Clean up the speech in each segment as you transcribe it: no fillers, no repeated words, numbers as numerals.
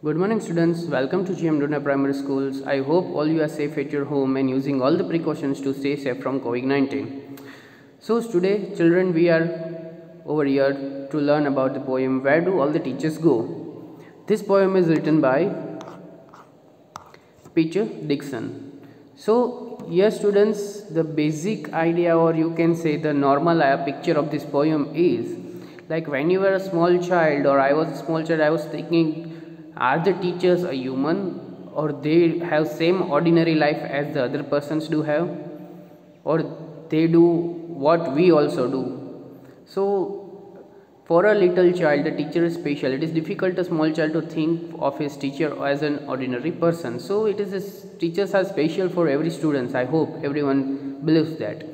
Good morning students, welcome to GM Dona Primary Schools. I hope all you are safe at your home and using all the precautions to stay safe from COVID-19. So today children we are over here to learn about the poem Where Do All the Teachers Go? This poem is written by Peter Dixon. So here students, the basic idea or you can say the normal picture of this poem is like when you were a small child or I was a small child, I was thinking, are the teachers a human or they have same ordinary life as the other persons do have, or they do what we also do? So for a little child the teacher is special. It is difficult a small child to think of his teacher as an ordinary person. So it is teachers are special for every student. I hope everyone believes that.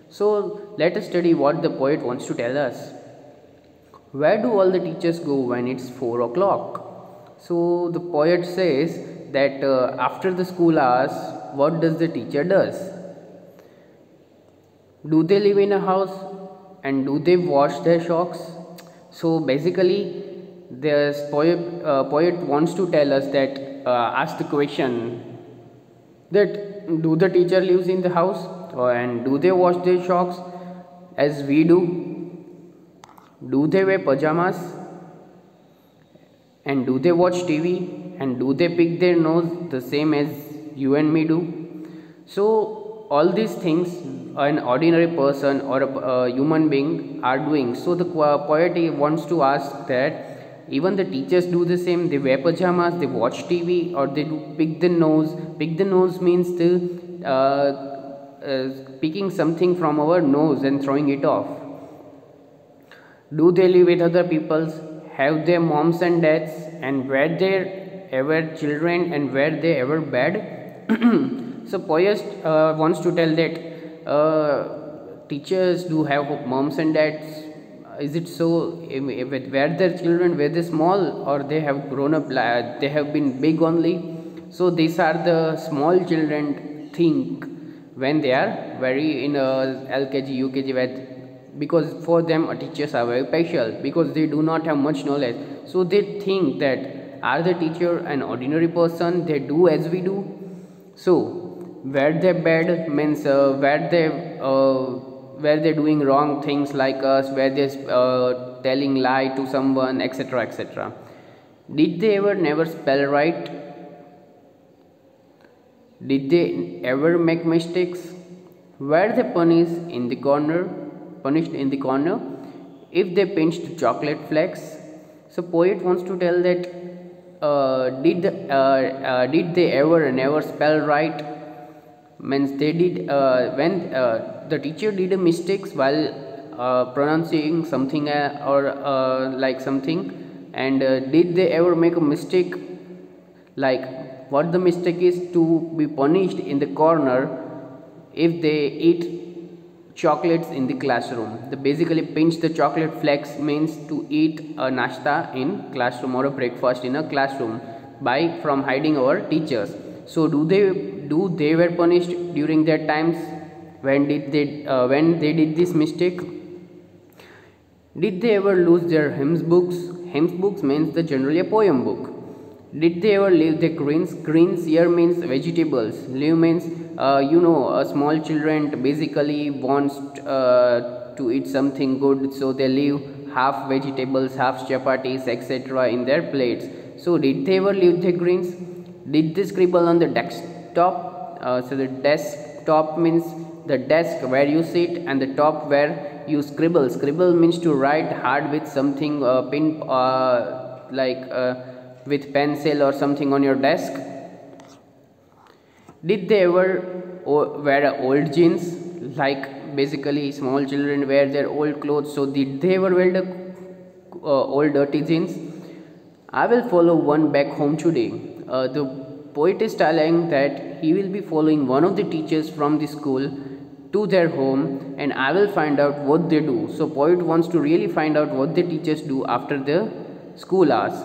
So let us study what the poet wants to tell us. Where do all the teachers go when it's 4 o'clock? So the poet says that after the school hours, what does the teacher does? Do they live in a house and do they wash their socks? So basically this poet wants to tell us that ask the question that do the teacher lives in the house and do they wash their socks as we do? Do they wear pajamas? And do they watch TV? And do they pick their nose the same as you and me do? So all these things an ordinary person or a human being are doing. So the poet wants to ask that even the teachers do the same. They wear pajamas, they watch TV, or they do pick the nose. Pick the nose means the picking something from our nose and throwing it off. Do they live with other people's? Have their moms and dads, and were they ever children and were they ever bad? So poet wants to tell that teachers do have moms and dads. Is it so? Were their children, were they small or they have grown up, they have been big only? So these are the small children think when they are very in LKG, UKG, because for them teachers are very special because they do not have much knowledge. So they think that are the teacher an ordinary person, they do as we do? So were they bad means were they doing wrong things like us, were they telling lie to someone, etc, etc? Did they ever never spell right? Did they ever make mistakes? Were they punished in the corner if they pinched chocolate flakes? So poet wants to tell that did they ever never spell right? Means they did when the teacher did a mistakes while pronouncing something or like something, and did they ever make a mistake, like what the mistake is to be punished in the corner if they eat chocolates in the classroom? The basically pinch the chocolate flakes means to eat a nashta in classroom or a breakfast in a classroom by from hiding our teachers. So do they were punished during their times when they did this mistake? Did they ever lose their hymns books? Hymns books means the generally a poem book. Did they ever leave their greens? Greens here means vegetables. Leave means a small children basically wants to eat something good, so they leave half vegetables, half chapatis, etc. in their plates. So did they ever leave their greens? Did they scribble on the desktop? So the desktop means the desk where you sit and the top where you scribble. Scribble means to write hard with something with pencil or something on your desk. Did they ever wear old jeans? Like basically small children wear their old clothes. So did they ever wear the old dirty jeans? I will follow one back home today. The poet is telling that he will be following one of the teachers from the school to their home, and I will find out what they do. So poet wants to really find out what the teachers do after the school hours.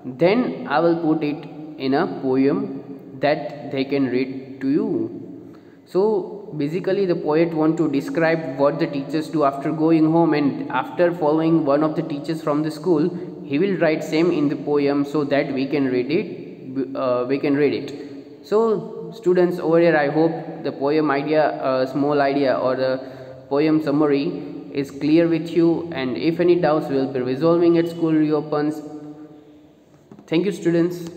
Then I will put it in a poem that they can read to you. So basically the poet want to describe what the teachers do after going home and after following one of the teachers from the school he will write same in the poem so that we can read it. So students, over here I hope the poem idea, small idea or the poem summary is clear with you, and if any doubts we will be resolving at school reopens. Thank you students.